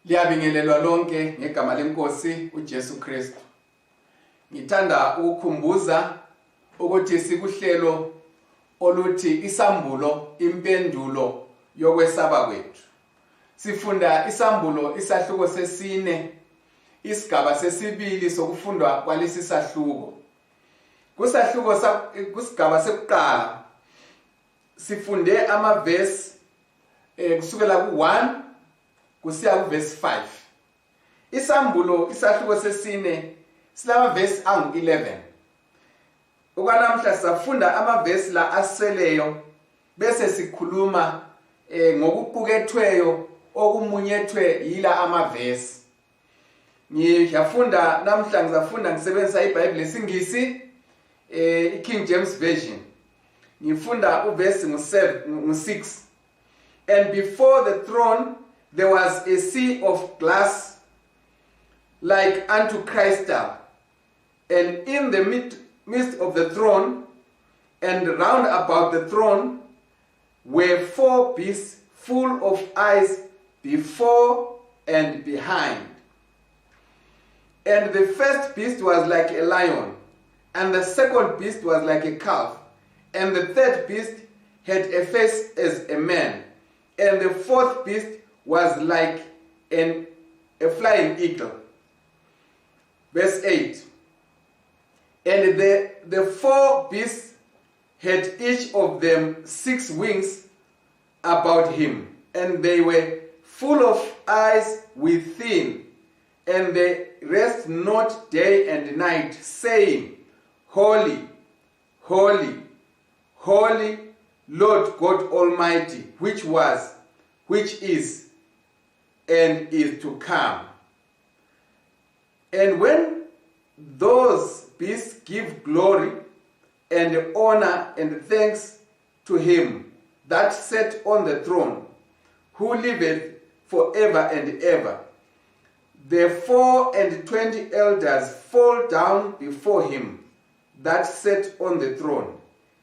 Liyabingelelwa lonke ngegama lenkosi uJesu Kristu. Ngithanda ukukhumbuza ukuthi sikuhlelo oluthi isambulo impendulo yokwesaba kwethu. Sifunda isambulo isahluko sesine, isigaba sesibili sokufundwa kwalesi sahluko. Kusigaba sekuqala sifunde amavesi kusukela ku1 kusiya kuverse 5. Isambulo isahluko sesine silamavesi angu-11. Okwanamhla safunda amavesi la aseleyo bese sikhuluma ngokuqukethweyo okumunyethwe yila amavesi. Ngizafunda ngisebenzisa iBhayibheli lesingisi King James Version. Ngifunda uverse ngu6. And before the throne there was a sea of glass like unto crystal, and in the midst of the throne and round about the throne were 4 beasts full of eyes before and behind. And the first beast was like a lion, and the second beast was like a calf, and the third beast had a face as a man, and the fourth beast was like a flying eagle. Verse 8. And the 4 beasts had each of them 6 wings about him, and they were full of eyes within, and they rest not day and night, saying, Holy, holy, holy, Lord God Almighty, which was, which is, and is to come. And when those beasts give glory and honor and thanks to him that sat on the throne, who liveth forever and ever, the 24 elders fall down before him that sat on the throne,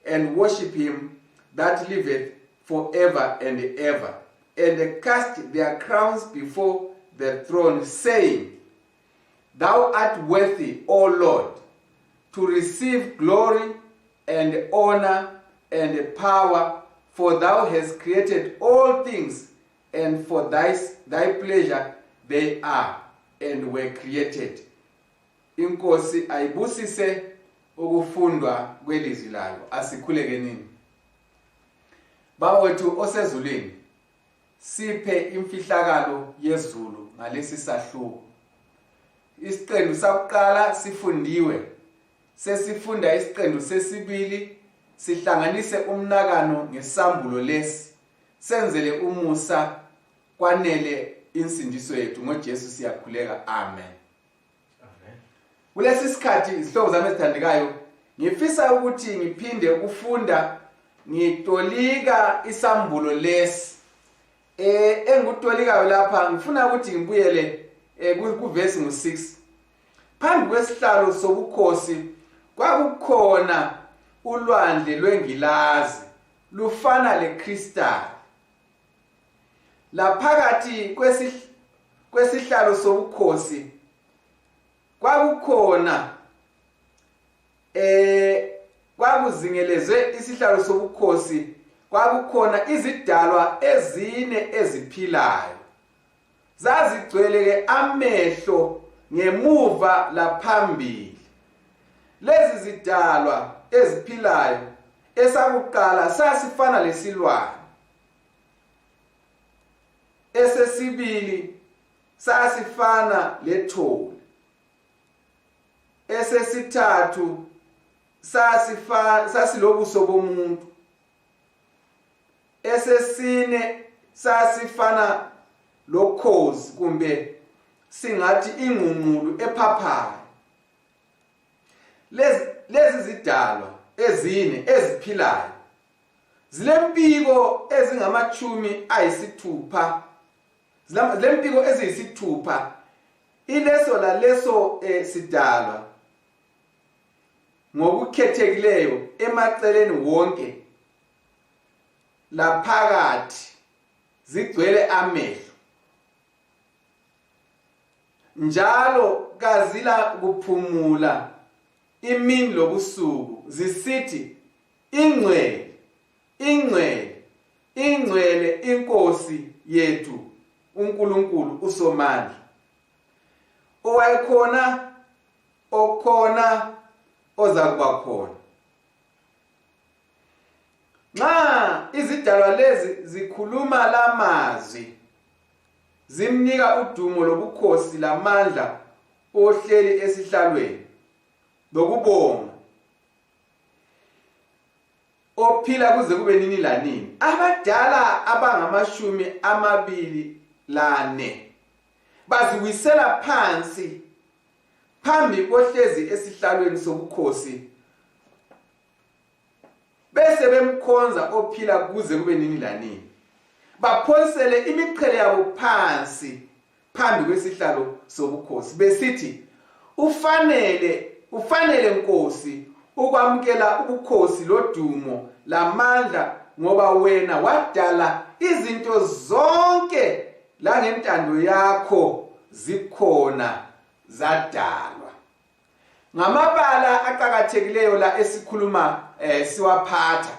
and worship him that liveth forever and ever, and they cast their crowns before the throne, saying, Thou art worthy, O Lord, to receive glory and honor and power, for thou hast created all things, and for thy pleasure they are and were created. Inkosi ayibusise ukufundwa kwelizwi layo. Asikhuleke nini. Baba wethu osezulwini, siphe imfihlakalo yezulu ngalesi sahluko. Isiqendu sakuqala sifundiwe. Sesifunda isiqendu sesibili, sihlanganise umnakano ngesambulo lesi. Senzele umusa kwanele insindiso yethu ngoJesu siyakhuleka. Amen. Kulesi sikhathi izihlobo zami ezithandekayo, ngifisa ukuthi ngiphinde ukufunda ngitolika isambulo lesi. Engutolikayo lapha ngifuna ukuthi ngibuyele kuverse ngu6. Phambi kwesihlalo sobukhosi kwakukhona ulwandle lwengilazi lufana lekristali. Laphakathi kwesihlalo sobukhosi kwakukhona kwakuzingelezwe isihlalo sobukhosi, kwakukhona izidalwa ezine eziphilayo. Zazigcwele ke amehlo ngemuva laphambili. Lezi zidalwa eziphilayo esakuqala sasifana lesilwane, esesibili sasifana lethole, esesithathu sasilobuso bomuntu, esesine sasifana lokhozi kumbe singathi ingqungqulu ephaphayo. Lezi zidalwa ezine eziphilayo zilempiko ezingamachumi ayisithupha. Zilempiko eziyisithupha. Ileso la leso sidalwa ngokukhethekileyo emaceleni wonke laphakathi zigcwele amehlo. njalo kazila kuphumula imini lobusuku zisithi ingcwele ingcwele ingcwele inkosi yethu uNkulunkulu uSomandla owayekhona okhona ozakuba khona. Nxa izidalwa lezi zikhuluma lamazwi zimnika udumo lobukhosi lamandla ohleli esihlalweni lokubonga ophila kuze kube nini lanini. Abadala abangama24 baziwisela phansi phambi kohlezi esihlalweni sobukhosi bese bemkhonza ophila kuze kube nini lanini. Bapholisele imiqhele yabo phansi phambi kwesihlalo sobukhosi besithi ufanele Nkosi ukwamukela ubukhosi lodumo lamandla ngoba wena wadala izinto zonke la ngentando yakho zikhona zadalwa. Ngamabala aqhakathekileyo la esikhuluma siwaphatha.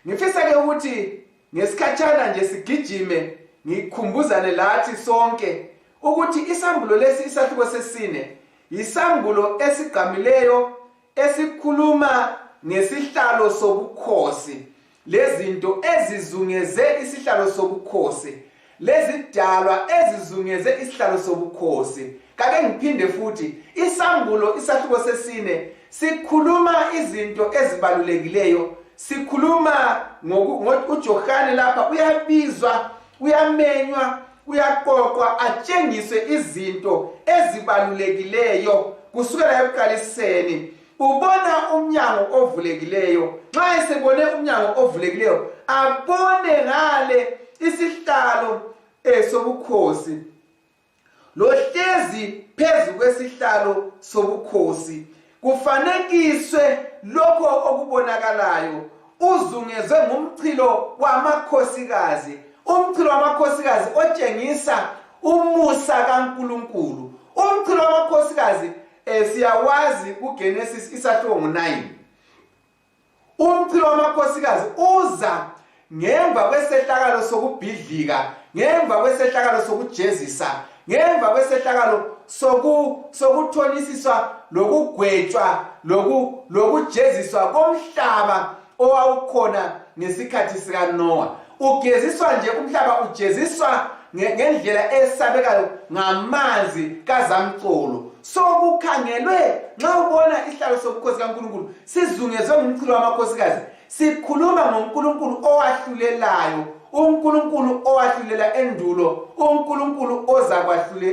Ngifisa ke ukuthi ngesikhatshana nje sigijime ngikhumbuzane lathi sonke ukuthi isambulo lesi isahluko sesine isambulo esigqamileyo esikhuluma ngesihlalo sobukhosi lezinto ezizungeze isihlalo sobukhosi lezidalwa ezizungeze isihlalo sobukhosi. Kake ngiphinde futhi isambulo isahluko sesine sikhuluma izinto ezibalulekileyo. Sikhuluma uJohane lapha uyabizwa uyamenywa uyaqoqwa atshengiswe izinto ezibalulekileyo kusukela ekuqaliseni. Ubona umnyango ovulekileyo. Nxa esebone umnyango ovulekileyo abone ngale isihlalo sobukhosi lohlezi phezu kwesihlalo sobukhosi kufanekiswe lokho okubonakalayo uzungezwe ngumchilo wamakhosikazi. Umchilo wamakhosikazi otshengisa umusa kaNkulunkulu. Umchilo wamakhosikazi siyawazi kuGenesis isahluko 9. Umchilo wamakhosikazi uza ngemva kwesehlakalo sokubhidlika, ngemva kwesehlakalo sokujezisa, ngemva kwesehlakalo sokuthonisiswa lokugwetshwa lokujeziswa komhlaba owawukhona ngesikhathi sikaNoah. Ugeziswa nje umhlaba ujeziswa ngendlela esabekayo ngamanzi kazamcolo. Sokukhangelwe nxa ubona isihlalo sobukhosi kaNkulunkulu sizungezwe ngumchilo wamakhosikazi sikhuluma ngoNkulunkulu owahlulelayo, uNkulunkulu owahlulela endulo, uNkulunkulu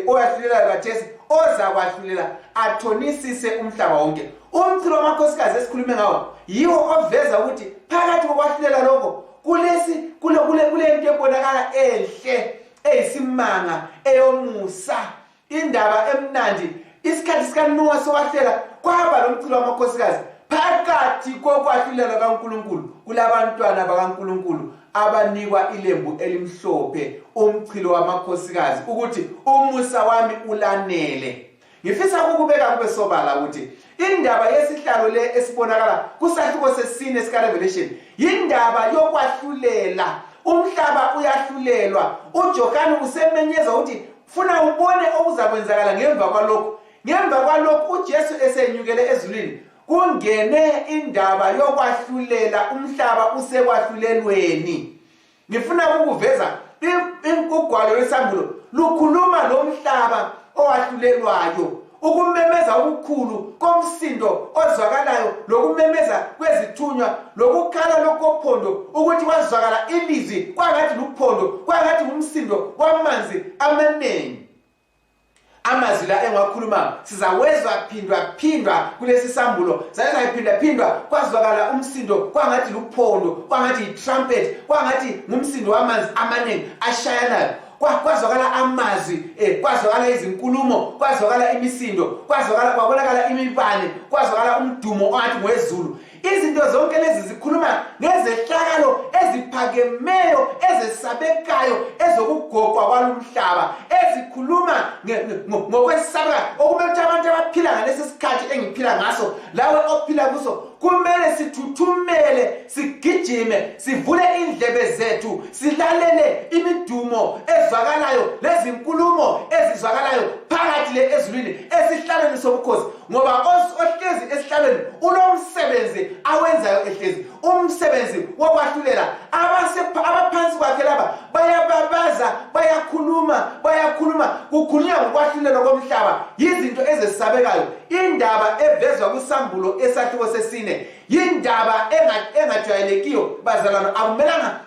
owahlulela khathesi ozakwahlulela athonisise umhlaba wonke. Umchilo wamakhosikazi esikhulume ngawo yiwo oveza ukuthi phakathi kokwahlulela lokho kulento ebonakala enhle eyisimanga eyomusa indaba emnandi. Isikhathi sikaNoah sokwahlela kwaba lomchilo wamakhosikazi. Phakathi kokwahlulela kaNkulunkulu kulabantwana bakaNkulunkulu abanikwa ilembu elimhlophe, umchilo wamakhosikazi ukuthi umusa wami ulanele. Ngifisa ukubeka kube sobala ukuthi indaba yesihlalo le esibonakala kusahluko sesine sika Revelation indaba yokwahlulela. Umhlaba uyahlulelwa. uJohane usemenyeza ukuthi funa ubone okuzakwenzakala ngemva kwalokho. Ngemva kwalokho uJesu esenyukele ezulwini kungene indaba yokwahlulela. Umhlaba usekwahlulelweni. Ngifuna ukuveza ugwalo lwesambulo lukhuluma lomhlaba owahlulelwayo. Ukumemeza okukhulu komsindo ozwakalayo lokumemeza kwezithunywa lokukhala lokophondo ukuthi kwazwakala ilizwi kwangathi luphondo kwangathi ngumsindo wamanzi amanengi. Amazwi la engakhuluma sizawezwa phindwa kulesi sambulo. Sayiphinda kwazwakala umsindo kwangathi luphondo kwangathi itrumpet kwangathi ngumsindo wamanzi amanengi ashayanayo. Kwazwakala amazwi, kwazwakala izinkulumo, kwazwakala imisindo, kwabonakala imibane, kwazwakala umdumo ongathi ngowezulu. Izinto zonke lezi zikhuluma ngezehlakalo eziphakemeyo, ezesabekayo, ezokugoqwa kwalomhlaba, ezikhuluma ngokwesaba okumele ukuthi abantu abaphila ngalesi sikhathi engiphila ngaso lawe ophila kuso kumele sithuthumele sigijime sivule indlebe zethu silalele imidumo ezwakalayo lezinkulumo ezizwakalayo phakathi le ezulwini esihlalweni sobukhosi ngoba ohlezi esihlalweni unomsebenzi awenzayo ehlezi umsebenzi wokwahlulela abaphansi kwakhe laba bayababaza bayakhuluma kukhulunywa ngokwahlulela komhlaba yizinto ezesabekayo indaba evezwa kusambulo esahluko sesine yindaba engajwayelekiyo bazalwana akumelanga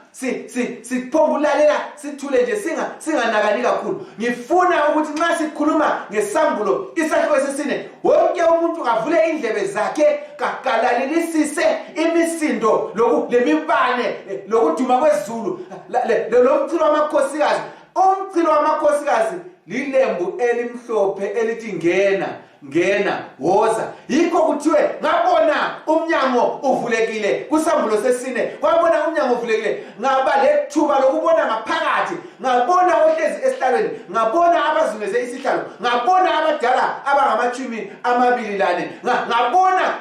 siphongulalela sithule nje singanakani kakhulu ngifuna ukuthi nxa sikhuluma ngesambulo isahluko sesine wonke umuntu kavule indlebe zakhe kalalelisise imisindo lemibane lokuduma kwezulu lomchilo wamakhosikazi umchilo wamakhosikazi lilembu elimhlophe elithi ngena woza yikho kuthiwe ngabona umnyango uvulekile kusambulo sesine kwabona umnyango uvulekile ngaba lethuba lokubona ngaphakathi ngabona ohlezi esihlalweni ngabona abazungeze isihlalo ngabona abadala abangamachumi amabili lane ngabona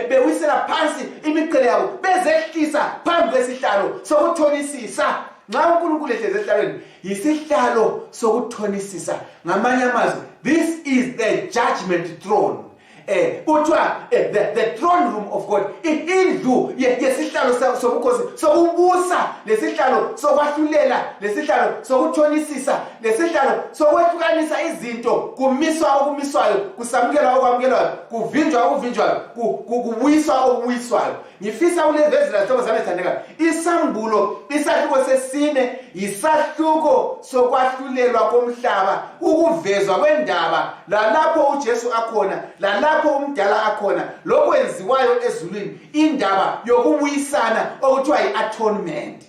bewisela phansi imiqhele yabo bezehlisa phambi kwesihlalo sokuthonisisa nxa uNkulunkulu ehlezi esihlalweni yisihlalo sokuthonisisa ngamanye amazwi this is the judgment throne the throne room of God indlu yesihlalo sobukhosi sokubusa lesihlalo sokwahlulela lesihlalo sokuthonisisa lesihlalo sokwehlukanisa izinto kumiswa okumiswayo kusamukela okwamukelayo kuvinjwa okuvinjwayo kubuyiswa okubuyiswayo ngifisa kulevezi lahlobo zami ethandeka isambulo isahluko sesine yisahluko sokwahlulelwa komhlaba ukuvezwa kwendaba lalapho uJesu akhona lalapho umdala akhona lokwenziwayo ezulwini indaba yokubuyisana okuthiwa yi-atonement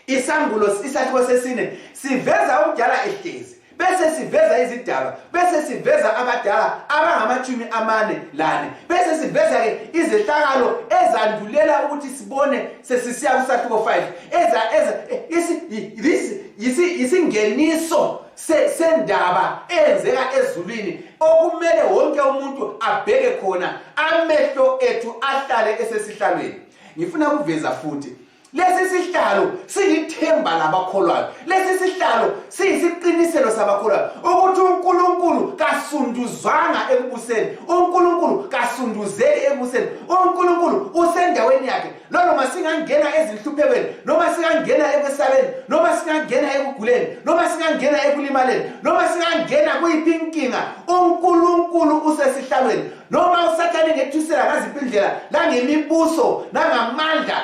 isambulo isahluko sesine siveza umdala ehlezi bese siveza izidaba bese siveza abadala abangamachumi amane lane bese siveza ke izehlakalo ezandulela ukuthi sibone sesisiya kusahluko 5 isingeniso sendaba enzeka ezulwini okumele wonke umuntu abheke khona amehlo ethu ahlale esesihlalweni ngifuna ukuveza futhi lesi sihlalo silithemba labakholwayo lesi sihlalo siyisiqiniselo sabakholwayo ukuthi uNkulunkulu kasunduzwanga ekubuseni uNkulunkulu kasunduzeli ekubuseni uNkulunkulu usendaweni yakhe noma singangena ezinhluphekweni noma singangena ekwesabeni noma singangena ekuguleni noma singangena ekulimaleni noma singangena kuyiphinkinga uNkulunkulu usesihlalweni noma usathane ngethusela ngaziphi indlela langemibuso nangamandla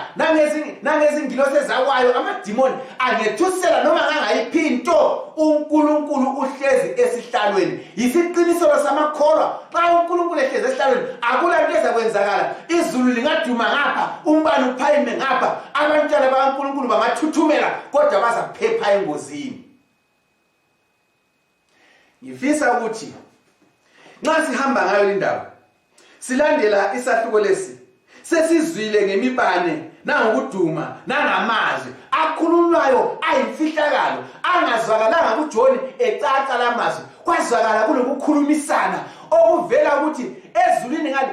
nangezingilosi ezakwayo amadimoni angethusela noma ngangayiphinto uNkulunkulu uhlezi esihlalweni yisiqiniselo samakholwa xa uNkulunkulu ehlezi esihlalweni akulanto ezakwenzakala izulu lingaduma ngapha umbani uphayime ngapha abantwana bakaNkulunkulu bangathuthumela kodwa bazaphepha engozini ngifisa ukuthi nxa sihamba ngayo indaba silandela isahluko lesi sesizwile ngemibane nangokuduma nangamazwi akhulunywayo ayimfihlakalo angazwakalanga kuJohn ecaca lamazwi kwazwakala kulokukhulumisana okuvela ukuthi ezulwini ngale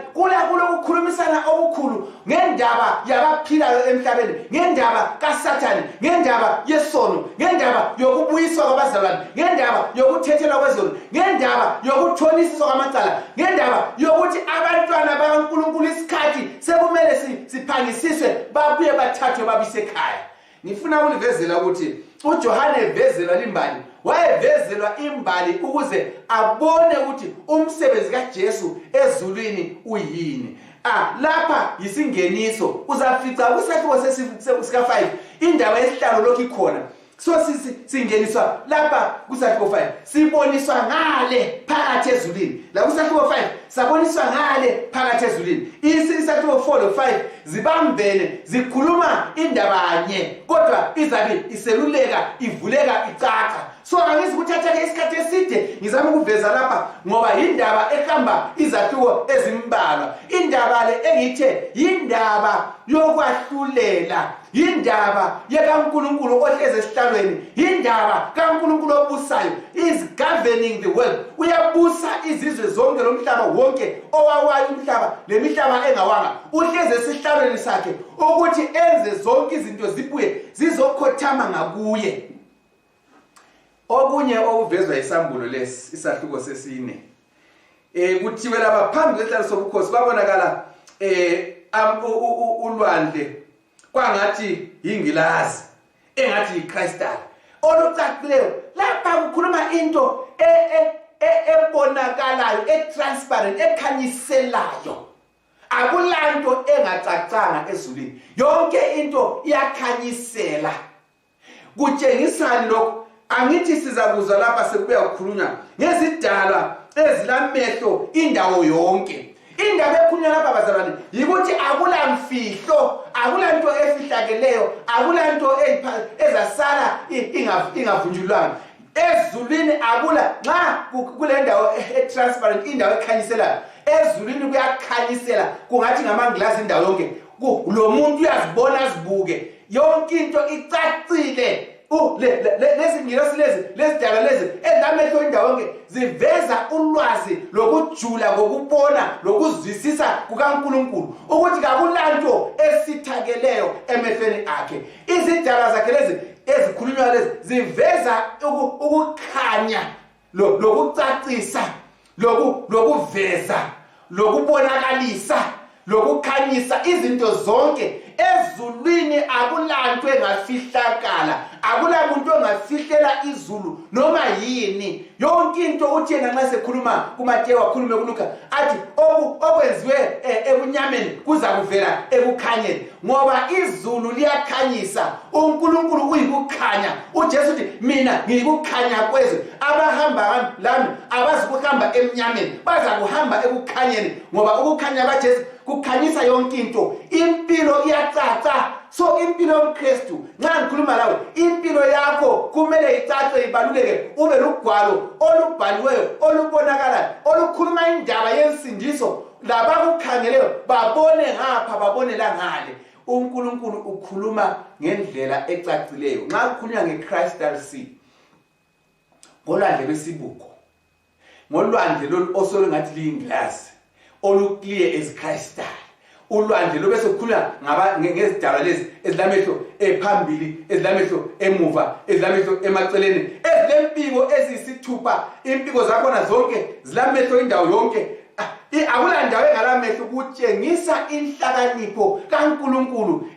kulokukhulumisana okukhulu ngendaba yabaphilayo emhlabeni ngendaba kaSathane ngendaba yesono ngendaba yokubuyiswa kwabazalwane ngendaba yokuthethelwa kwezono ngendaba yokuthonisiswa kwamacala ngendaba yokuthi abantwana bakaNkulunkulu isikhathi sekumele siphangisiswe babuye bathathwe babisekhaya ngifuna ukulivezela ukuthi uJohane evezelwa limbali wayevezelwa imbali ukuze abone ukuthi umsebenzi kaJesu ezulwini uyini lapha yisingeniso uzafica kusahluko sika 5 indaba yesihlalo lokho ikhona so singeniswa lapha kusahluko 5 siboniswa ngale phakathi ezulwini la kusahluko 5 saboniswa ngale phakathi ezulwini isahluko 4 lo 5 zibambene zikhuluma indaba nye kodwa izabe iseluleka ivuleka icaca so angizi kuthatha isikhathi eside ngizama ukuveza lapha ngoba indaba ehamba izahluko ezimbalwa indaba le engithe indaba yokwahlulela indaba yakaNkulunkulu ohlezi esihlalweni indaba kaNkulunkulu obusayo is governing the world. Uyabusa izizwe zonke lomhlaba wonke owawayo umhlaba lemihlaba engawanga. Uhleze esihlalweni sakhe ukuthi enze zonke izinto zibuye zizokhothama ngakuye. Okunye okuvezwa isambulo lesi isahluko sesine. Kuthiwe laba phambi kwesihlalo sobukhosi babonakala ulwandle kwangathi yingilazi engathi yikrystal. Olucacileyo lapha kukhuluma into ebonakalayo, etransparent, ekhanyiselayo. Akulanto engacacanga ezulwini. Yonke into iyakhanyisela. Kutshengisani lokho? Angithi sizakuzwa lapha sekubuya ukukhulunywa ngezidalwa ezilamehlo indawo yonke. Indaba ekhulunywa lapha bazalwane yikuthi akulamfihlo, akulanto efihlakeleyo, akulanto ezasala ingavunjulwanga. Ezulwini akula nxa kule ndawo etransparent, indawo ekhanyiselayo. Ezulwini kuyakhanyisela kungathi ngamangilazi indawo yonke. Lo muntu uyazibona azibuke. Yonke into icacile. Lezi ngilosi lezidalwa lezi elamehlo indawo yonke ziveza ulwazi lokujula kokubona lokuzwisisa kukaNkulunkulu ukuthi kakulanto esithakeleyo emehlweni akhe. Izidalwa zakhe lezi ezikhulunywa lezi ziveza ukukhanya lokucacisa lokuveza lokubonakalisa lokukhanyisa izinto zonke. Ezulwini akulanto engafihlakala, akulamuntu ongafihlela izulu noma yini. Yonke into uthi yena nxa sekhuluma kuMateyu wakhulume kuLuka athi okwenziwe ebunyameni kuza kuvela ekukhanyeni, ngoba izulu liyakhanyisa, uNkulunkulu uyikukhanya. uJesu uthi mina ngiyikukhanya kwezwe, abahamba lami abazukuhamba emnyameni baza kuhamba ekukhanyeni, ngoba ukukhanya kaJesu kukhanyisa yonke into. Impilo iyacaca. So impilo yoMkristu nxa ngikhuluma lawe, impilo yakho kumele icace ibaluleke, ube lugwalo olubhaliweyo olubonakalayo olukhuluma indaba yensindiso. Labakukhangeleyo babone ngapha babone la ngale. uNkulunkulu ukhuluma ngendlela ecacileyo. Nxa kukhulunywa ngeCrystal Sea, ngolwandle lwesibuko, ngolwandle osolungathi liyingilazi oluclear as crystal, ulwandle lobe sekukhulunywa ngezidalwa lezi ezilamehlo ephambili, ezilamehlo emuva, ezilamehlo emaceleni, ezilempiko eziyisithupha. Impiko zakhona zonke zilamehlo indawo yonke. Akula ndawo engalamehlo kutshengisa inhlakanipho kaNkulunkulu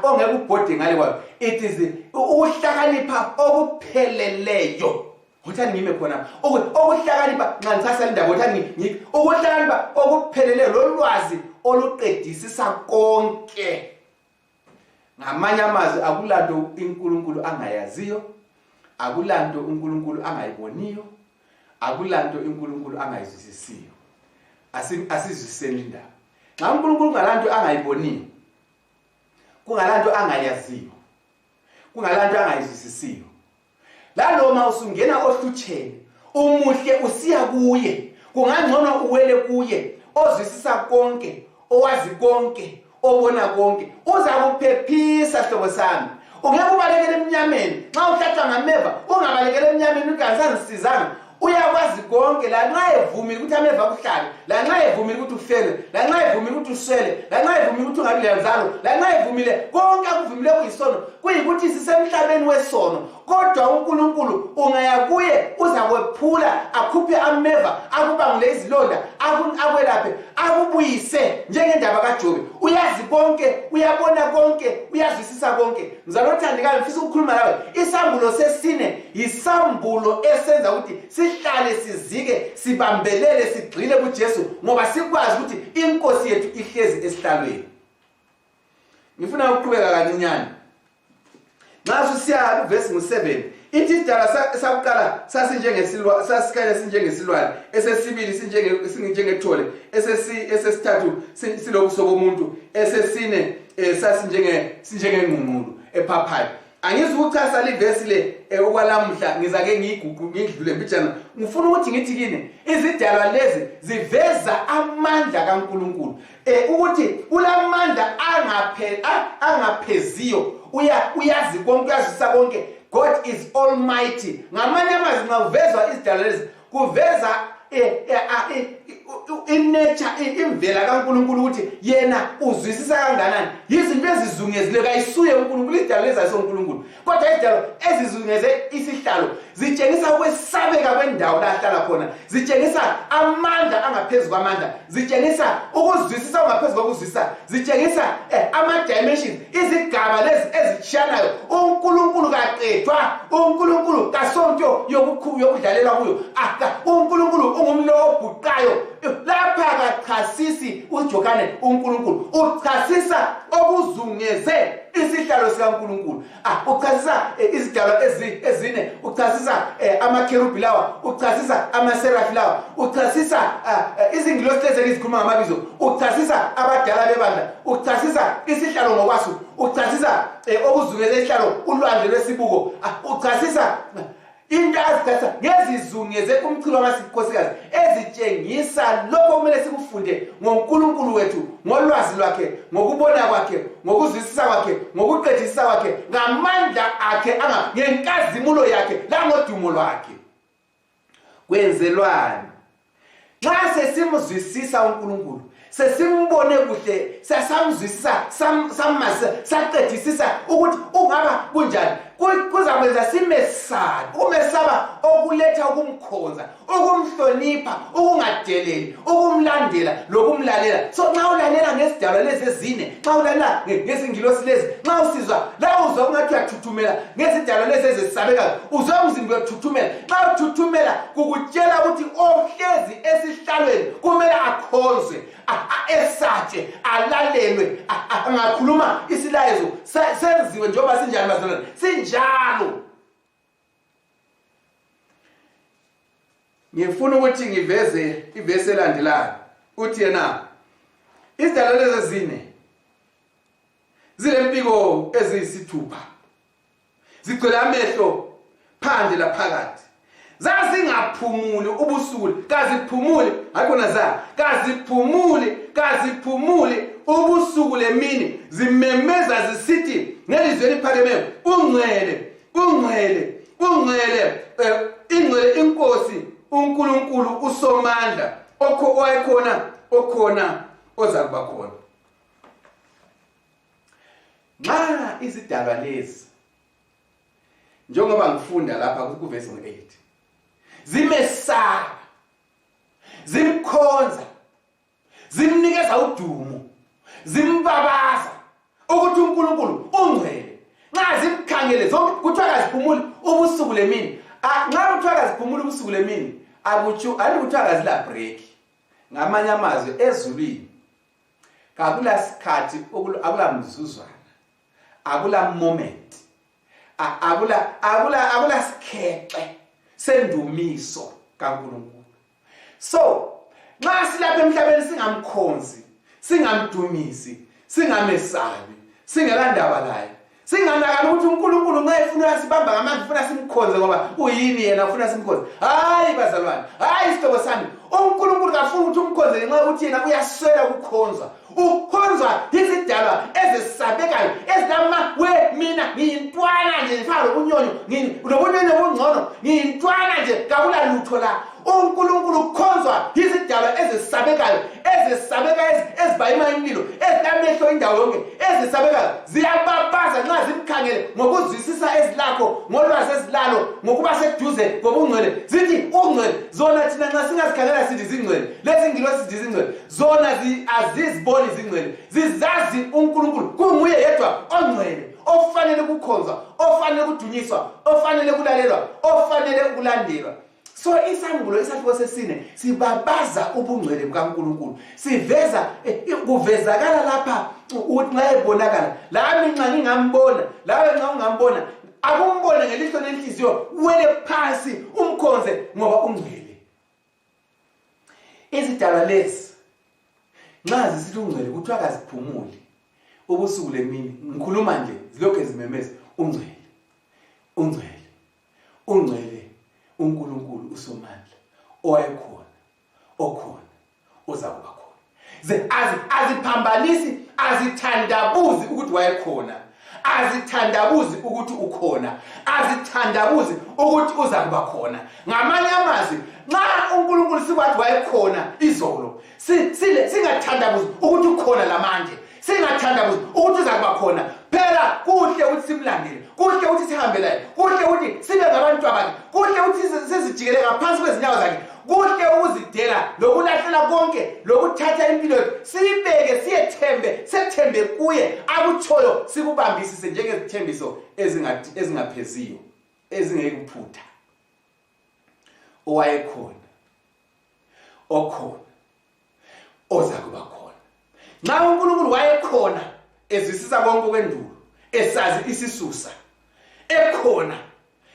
ongeke ubhode ngale kwayo. It is ukuhlakanipha okupheleleyo. Uthani ngime khona ukuhlakanipha nxa ngisasa indaba uthani ukuhlakanipha okupheleleyo, lolwazi oluqedisisa konke. Ngamanye amazwi akulanto uNkulunkulu angayaziyo, akulanto uNkulunkulu angayiboniyo, akulanto uNkulunkulu angayizwisisiyo. Asizwiseni indaba. Nxa uNkulunkulu kungalanto angayiboniyo, kungalanto angayaziyo, kungalanto angayizwisisiyo, laloma usungena ohlutsheni umuhle usiya kuye, kungangcono uwele kuye, ozwisisa konke, owazi konke, obona konke, uzakuphephisa hlobo sami. Ungeke ubalekele emnyameni. Nxa uhlatshwa ngameva ungabalekele emnyameni ungasanisizanga. Uyakwazi konke, lanxa evumile ukuthi ameva kuhlale, lanxa evumile ukuthi ufele, lanxa evumile ukuthi uswele, lanxa evumile ukuthi ungabi lenzalo, lanxa evumile konke akuvumile kuyisono, kuyikuthi sisemhlabeni wesono. Kodwa uNkulunkulu ungaya kuye uzakwephula, akhuphe ameva, akubangule izilonda, akwelaphe, akubuyise njengendaba kaJobe. Uyazi konke, uyabona konke, uyazwisisa konke. Mzalothandekayo, ngifisa ukukhuluma lawe. Isambulo sesine yisambulo esenza ukuthi sihlale sizike, sibambelele, sigxile kuJesu, ngoba sikwazi ukuthi inkosi yethu ihlezi esihlalweni. Ngifuna ukuqhubeka kancinyane. Nxa usiya kuvesi ngo7, ithi idala sakuqala sasikhala sinjengesilwane, esesibili sinjengethole, esesithathu silobuso bomuntu, esesine sinjengengqungqulu ephaphayo. Angizukuchasa livesi le okwalamuhla, ngizake ngidlule mbijana. Ngifuna ukuthi ngithi kini izidalwa lezi ziveza amandla kaNkulunkulu, ukuthi kulamandla angapheziyo, uyazi konke, uyazisa konke, God is almighty. Ngamanye amazwi nxa kuvezwa izidalwa lezi kuveza inature imvela kaNkulunkulu ukuthi yena uzwisisa kanganani. Izinto ezizungezile kayisuye uNkulunkulu, izidalwa lezi ayisoNkulunkulu. Kodwa izidalwa ezizungeze isihlalo zitshengisa ukwesabeka kwendawo la ahlala khona, zitshengisa amandla angaphezulu kwamandla, zitshengisa ukuzwisisa ongaphezulu kokuzwisisa, zitshengisa ama-dimensions, izigaba lezi ezitshiyanayo. uNkulunkulu kaqedwa, uNkulunkulu kasonto yokudlalela kuyo. uNkulunkulu ungumlo obhuqayo. Lapha kachasisi uJohane uNkulunkulu, uchasisa okuzungeze isihlalo sikaNkulunkulu. Uchasisa izidalwa ezine, uchasisa amakherubhi lawa, uchasisa amaserafi lawa, uchasisa izingilosi lezi ezikhuluma ngamabizo, uchasisa abadala bebandla, uchasisa isihlalo ngokwaso, uchasisa okuzungeze isihlalo ulwandle lwesibuko, uchasisa into azithatha ngezizungeze umchilo wamakhosikazi ezitshengisa lokho kumele sikufunde ngoNkulunkulu wethu, ngolwazi lwakhe, ngokubona kwakhe, ngokuzwisisa kwakhe, ngokuqedisisa kwakhe, ngamandla akhe ngenkazimulo yakhe langodumo lwakhe. Kwenzelwani? Nxa sesimzwisisa uNkulunkulu, sesimbone kuhle, sesamzwisisa, samasa, saqedisisa ukuthi ungaba kunjani, kuzakwenza simesabe. Umesaba okuletha ukumkhonza, ukumhlonipha, ukungadeleli, ukumlandela lokumlalela. So nxa ulalela ngezidalwa lezi ezine, nxa ulalela ngezingilosi lezi, nxa usizwa la uzwa ungathi uyathuthumela ngezidalwa lezi ezisabekayo, uzwa umzimba uyathuthumela. Nxa uthuthumela kukutshela ukuthi ohlezi esihlalweni kumele akhonzwe, esatshe, alalelwe, angakhuluma isilayezo senziwe njengoba sinjalo bazalwane, sinjalo. Ngifuna ukuthi ngiveze ivesi elandelayo. Uthi yena izidalwa lezi ezine zilempiko eziyisithupha, zigcwele amehlo phandle laphakathi, zazingaphumuli ubusuku, kaziphumuli akona za, kaziphumuli ubusuku lemini, zimemeza zisithi ngelizwi eliphakemeyo, ungcwele, ungcwele, ungcwele, ingcwele inkosi uNkulunkulu uSomandla, okhona ozakuba khona. Nxa izidalwa lezi njengoba ngifunda lapha kuverse 8 zimesaba, zimkhonza, zimnikeza udumo, zimbabaza ukuthi uNkulunkulu ungcwele, nxa zimkhangele zonke kuthiwa kaziphumuli ubusuku lemini. Nxa kuthiwa kaziphumuli ubusuku lemini akutsho kuthiwa kazila break. Ngamanye amazwi ezulwini akula sikhathi, akula mzuzwana, akula moment, akula sikhexe sendumiso kaNkulunkulu. So nxa silapha emhlabeni singamkhonzi, singamdumisi, singamesabi, singelandaba laye, singanakala ukuthi uNkulunkulu nxa efuna sibamba ngamandla, ufuna simkhonze ngoba uyini yena, ufuna simkhonze. Hayi bazalwane, hayi isihlobo sami, uNkulunkulu kafuni ukuthi umkhonze nxa uthi yena uyaswela ukukhonzwa. Ukhonzwa izidalwa ezisabekayo, mina ngiyintwana nje, ngifaka unyonyo, nobunyonyo obungcono, ngiyintwana nje, kakula lutho la. uNkulunkulu ukhonzwa izidalwa ezisabekayo, ezibhayima imlilo, ezilamehlo indawo yonke, ezisabekayo, ziyababaza nxa zimkhangele ngokuzwisisa ezilakho, ngolwazi ezilalo, ngokuba seduze ngobungcwele. Zithi ungcwele, zona thina nxa singazikhangela sithi zingcwele, lezi ngilosi sithi zingcwele, zona aziziboni zingcwele, zizazi uNkulunkulu kunguye yedwa ongcwele, ofanele ukukhonzwa, ofanele ukudunyiswa, ofanele ukulalelwa, ofanele ukulandelwa. So isambulo isahluko sesine sibabaza ubungcwele bukaNkulunkulu, siveza kuvezakala lapha ukuthi nxa ebonakala, lami nxa ngingambona, lawe nxa ungambona, akumbone ngelihlo lenhliziyo, wele phansi umkhonze ngoba ungcwele. Izidalwa lezi nxa zisithi ungcwele kuthiwa kaziphumuli ubusuku lemini, ngikhuluma nje zilokhu zimemeza ungcwele, ungcwele, ungcwele uNkulunkulu uSomandla, owayekhona, okhona, ozakuba khona. Aziphambanisi, azithandabuzi ukuthi wayekhona, azithandabuzi ukuthi ukhona, azithandabuzi ukuthi uza kuba khona. Ngamanye amazwi, nxa uNkulunkulu sikwathi wayekhona izolo, singathandabuzi ukuthi ukhona lamanje, singathandabuzi ukuthi uza kuba khona. Phela kuhle ukuthi simlandele, kuhle ukuthi sihambe laye, kuhle ukuthi sibe ngabantu bakhe, kuhle ukuthi sizijikele ngaphansi kwezinyawo zakhe, kuhle ukuzidela lokulahlela konke, lokuthatha impilo siyibeke sethembe kuye akutshoyo, sikubambisise njengezithembiso ezingapheziyo, ezingekuphutha. Owayekhona, okhona, oza kuba khona. Nxa uNkulunkulu wayekhona ezwisisa konke kwendulo, esazi isisusa, ekhona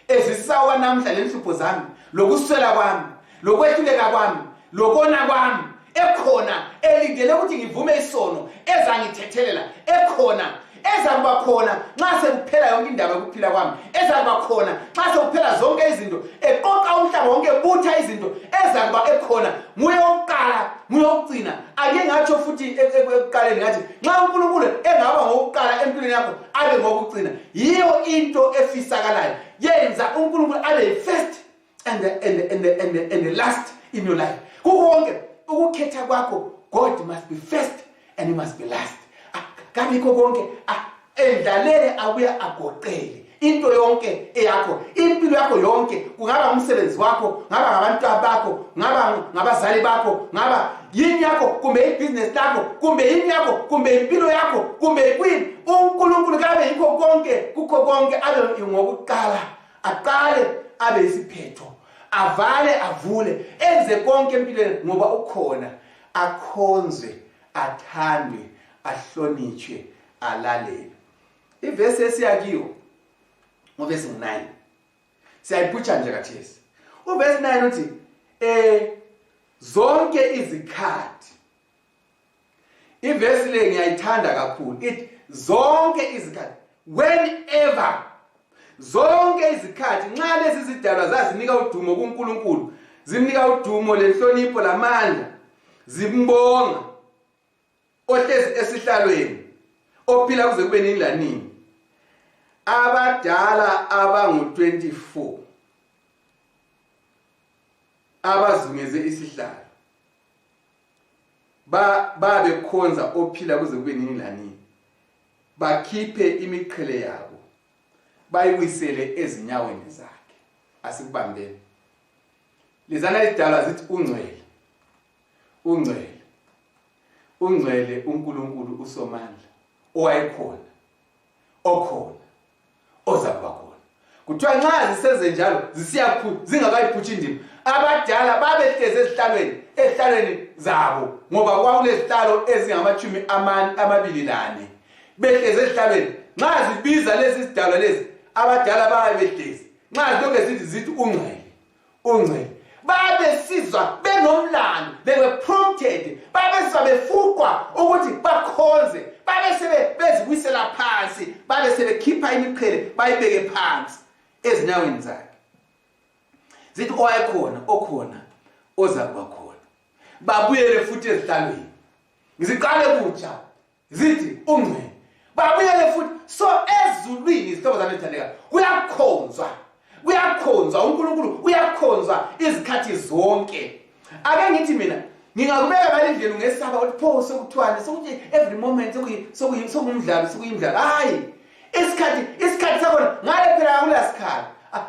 ezwisisa okwanamhla lenhlupho zami, lokuswela kwami, lokwehluleka kwami, lokona kwami, ekhona elindele ukuthi ngivume isono, ezangithethelela, ekhona ezakuba khona nxa sekuphela yonke indaba yokuphila kwami, ezakuba khona nxa sekuphela zonke izinto, eqoqa umhlaba wonke, ebutha izinto, ezakuba ekhona. Nguye wokuqala, nguye wokugcina. Ake ngatsho futhi ekuqaleni ngathi nxa uNkulunkulu engaba ngowokuqala empilweni yakho abe ngokugcina, yiyo into efisakalayo. Yenza uNkulunkulu abe first and the last in your life. Kukonke ukukhetha kwakho, God must be first and he must be last. Kamikho konke endlalele abuya agoqele into yonke eyakho, impilo yakho yonke, kungaba umsebenzi wakho, ngaba ngabantu bakho, ngaba ngabazali bakho, ngaba yini yakho, kumbe ibusiness lakho, kumbe yini yakho, kumbe impilo yakho, kumbe kwini. uNkulunkulu kabe yikho konke, kukho konke abe ngokuqala, aqale abe isiphetho, avale avule, enze konke empilweni ngoba ukhona, akhonzwe, athandwe, ahlonitshwe, alalele. Ivesi esiyakiyo uvesi 9 siyayiphutsha nje kathesi. Uvesi 9 uthi zonke izikhathi. Ivesi le ngiyayithanda kakhulu, ithi zonke izikhathi, whenever, zonke izikhathi. Nxa lezi zidalwa zazinika udumo kuNkulunkulu, zimnika udumo lenhlonipho lamandla, zimbonga ohlezi esihlalweni, ophila kuze kube nini lanini. Abadala abangu-24 abazungeze isihlalo babekhonza ophila kuze kube nini lanini, bakhiphe imiqhele yabo, bayiwisele ezinyaweni zakhe. Asikubambeni. Lizana lidalwa zithi ungcwele, ungcwele, ungcwele uNkulunkulu uSomandla, owayekhona, okhona, ozakuba khona. Kuthiwa nxa ziseze njalo zingakayiphutshi indima, abadala babehlezi ezihlalweni zabo, ngoba kwakulezihlalo ezingama-24 behlezi ezihlalweni. Nxa zibiza lezi zidalwa lezi, abadala babehlezi. Nxa zonke zithi ungcwele, ungcwele, babesizwa benomlando, they were prompted, babesizwa befuqwa ukuthi bakhonze, babesebe beziwisela phansi, babesebe khipha imiqhele bayibeke phansi ezinyaweni zakhe. Zithi owayekhona, okhona, ozakuba khona, babuyele futhi ezihlalweni. Ngiziqale kutsha, zithi ungcwele, babuyele futhi. So ezulwini, izihlobo zami ezithandekayo, kuyakhonzwa, kuyakhonzwa uNkulunkulu, uyakhonzwa izikhathi zonke. Ake ngithi mina ngingakubeka balindlela ngesaba ukuthi pho sekuthiwani, sokuthi every moment sokuyimdlalo, sokuyimdlalo. Hayi, isikhathi sakhona ngale phela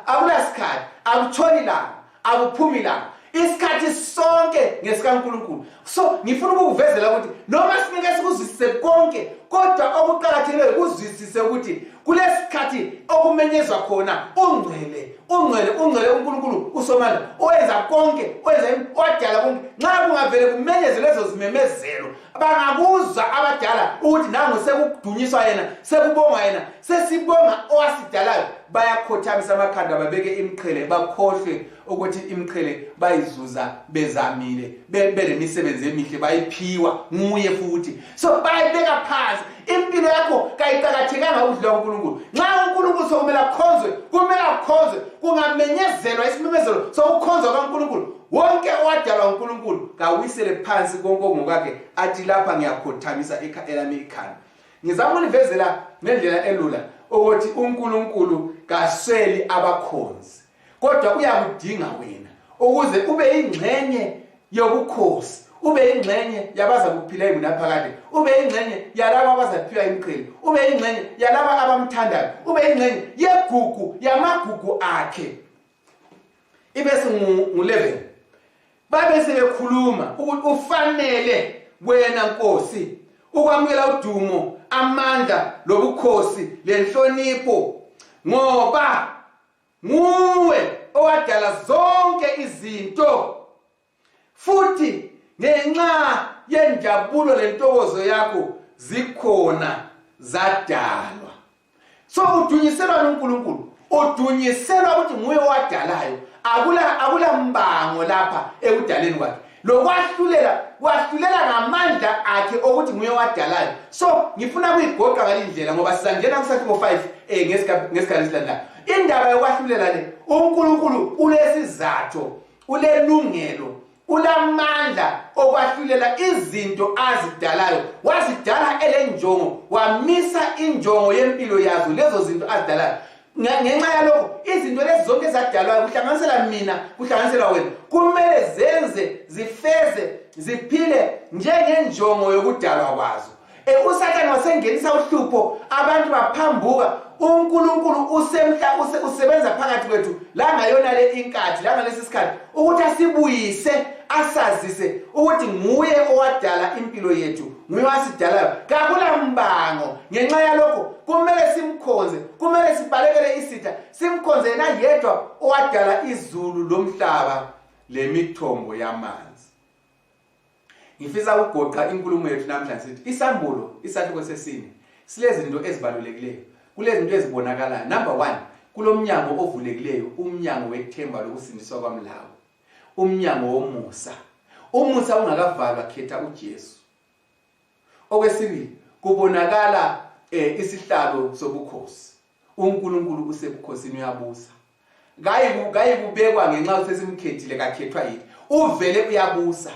akulasikhathi, akutshoni langa, akuphumi langa, isikhathi sonke ngesikaNkulunkulu. So ngifuna ukukuvezela ukuthi noma sinike sikuzwisise konke, kodwa okuqakathekileyo ukuzwisise ukuthi kulesikhathi okumenyezwa khona ungcwele, ungcwele, ungcwele uNkulunkulu uSomandla, owenza konke, owadala konke. Nxa kungavele kumenyeze lezo zimemezelo, bangakuzwa abadala ukuthi nangu sekudunyiswa yena, sekubonga yena, sesibonga owasidalayo, bayakhothamisa amakhanda, babeke imiqhele, bakhohlwe ukuthi imiqhele bayizuza bezamile, belemisebenzi emihle bayiphiwa nguye futhi. So bayibeka phansi. Impilo yakho kayiqakathekanga ukudla uNkulunkulu. Nxa uNkulunkulu sokumele akhonzwe, kungamenyezelwa isimemezelo sokukhonzwa kaNkulunkulu. Wonke owadalwa uNkulunkulu kawisele phansi konke ngokakhe, athi lapha ngiyakhothamisa elami ikhanda. ngizama univezela ngendlela elula ukuthi uNkulunkulu kasweli abakhonzi kodwa uyakudinga wena ukuze ube ingxenye yobukhosi, ube ingxenye yabaza kuphila ebunaphakade, ube ingxenye yalabo abazaphiwa imqhele, ube ingxenye yalabo abamthandayo, ube ingxenye yegugu yamagugu akhe. Ibese ngu11 babe sebekhuluma ukuthi ufanele wena Nkosi ukwamukela udumo, amandla lobukhosi lenhlonipho ngoba nguwe owadala zonke izinto futhi ngenxa yenjabulo lentokozo yakho zikhona zadalwa. So udunyiselwa uNkulunkulu, udunyiselwa ukuthi nguye owadalayo, akula mbango lapha ekudaleni kwakhe. Wahlulela ngamandla akhe ukuthi nguye owadalayo. So ngifuna ukuyigoqa ngalindlela ngoba sizangena ku-5 ngesikhathi silandelayo. Indaba yokwahlulela le, uNkulunkulu ulesizathu, ulelungelo, ulamandla okwahlulela izinto azidalayo. Wazidala elenjongo, wamisa injongo yempilo yazo lezo zinto azidalayo. Ngenxa yalokho izinto lezi zonke ezadalwayo kuhlanganisela mina, kuhlanganisela wena, kumele zenze, zifeze, ziphile njengenjongo yokudalwa kwazo. USathane wasengenisa uhlupho, abantu baphambuka. uNkulunkulu usebenza phakathi kwethu la ngayona le inkathi, la ngalesi sikhathi ukuthi asibuyise, asazise ukuthi nguye owadala impilo yethu, nguye wasidalayo, kakula mbango. Ngenxa yalokho kumele simkhonze, kumele sibalekele isitha, simkhonze yena yedwa owadala izulu lomhlaba lemithombo yamanzi. Ngifisa ukugoqa inkulumo yethu namhlanje sithi isambulo isahluko sesine silezinto ezibalulekileyo, kulezinto ezibonakalayo. Number 1, kulomnyango ovulekileyo, umnyango wethemba lokusindiswa kwamlawo, umnyango womusa. Umusa ungakavalwa, khetha uJesu. Okwesibili, kubonakala isihlalo sobukhosi. uNkulunkulu usebukhosini uyabusa. Gayi kubekwa ngenxa usesimkhethile, kakhethwa yini, uvele uyabusa.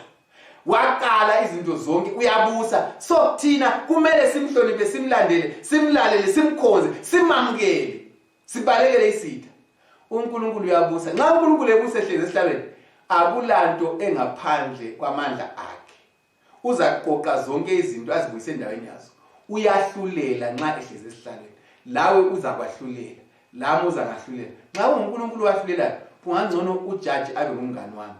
Waqala izinto zonke, uyabusa. So thina kumele simhloniphe, simlandele, simlalele, simkhonze, simamukele, sibalekele isitha. uNkulunkulu uyabusa. Nxa uNkulunkulu ebusa ehlezi esihlalweni, akulanto engaphandle kwamandla akhe. Uzaqoqa zonke izinto azibuyise endaweni yazo. Uyahlulela nxa ehlezi esihlalweni. Lawe uzakwahlulela, lami uzangahlulela. Nxa uNkulunkulu wahlulelayo, kungangcono ujaji abe ngumngani wami.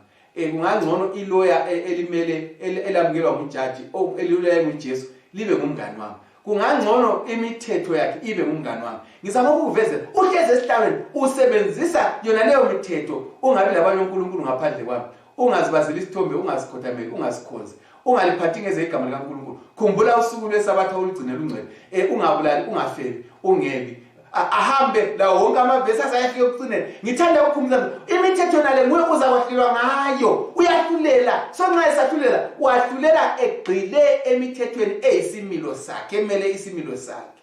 Kungangcono ilawyer elimele elamukelwa ngujaji eliloya nguJesu libe ngumngani wami. Kungangcono imithetho yakhe ibe ngumngani wami. Ngizama ukukuvezela uhlezi esihlalweni usebenzisa yona leyo mithetho, ungabi labanye uNkulunkulu ngaphandle kwami. Ungazibazela isithombe, ungasikhothameli, ungasikhonzi, ungaliphathi ngezegama likaNkulunkulu. Khumbula usuku lweSabatha olugcinela ungcwele. Ungabulali, ungafeli, ungebi. Ahambe lawo wonke amavesi asayafika ekucineni. Ngithanda ukukhumbuza imithetho nale nguye uzakwahlulelwa ngayo. Uyahlulela. So nxa esahlulela, wahlulela egxile emithethweni eyisimilo sakhe, emele isimilo sakhe.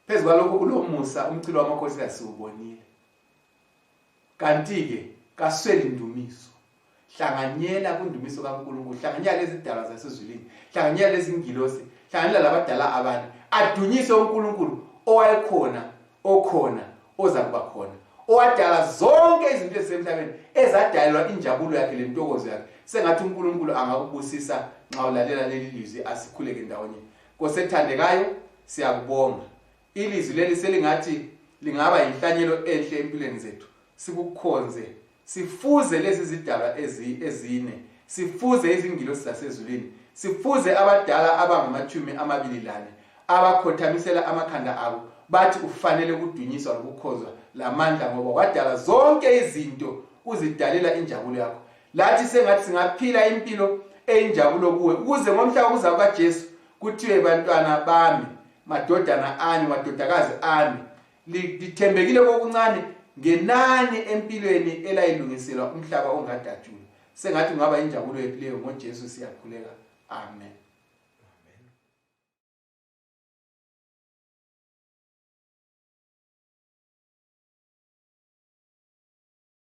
Phezu kwalokho ulomusa, umcilo wamakhosi kasiwubonile. Kanti-ke kasweli ndumiso. Hlanganyela kundumiso kaNkulunkulu, hlanganyela lezi dala zasezulwini, hlanganyela lezi ngilosi, hlanganyela labadala abantu. Adunyise uNkulunkulu owayekhona, okhona, ozakuba khona, owadala zonke izinto ezisemhlabeni, ezadalelwa injabulo yakhe lentokozo yakhe. Sengathi uNkulunkulu angakubusisa nxa ulalela leli lizwi, asikhuleke ndawonye. Nkosethandekayo, siyakubonga. Ilizwi leli selingathi lingaba yinhlanyelo enhle empilweni zethu. Sikukhonze, sifuze lezi zidalwa ezine, sifuze izingilosi zasezulwini, sifuze abadala abangama-24 abakhothamisela amakhanda abo, bathi ufanele ukudunyiswa lokukhozwa lamandla ngoba wadala zonke izinto, uzidalela injabulo yakho. Lathi sengathi singaphila impilo eyinjabulo kuwe, ukuze ngomhla wokuza kukaJesu kuthiwe bantwana bami, madodana ami, madodakazi ami, lithembekile kokuncane, ngenani empilweni elayilungiselwa umhlaba ongadatshulwa. Sengathi ungaba injabulo yethu leyo ngoJesu siyakhuleka. Amen.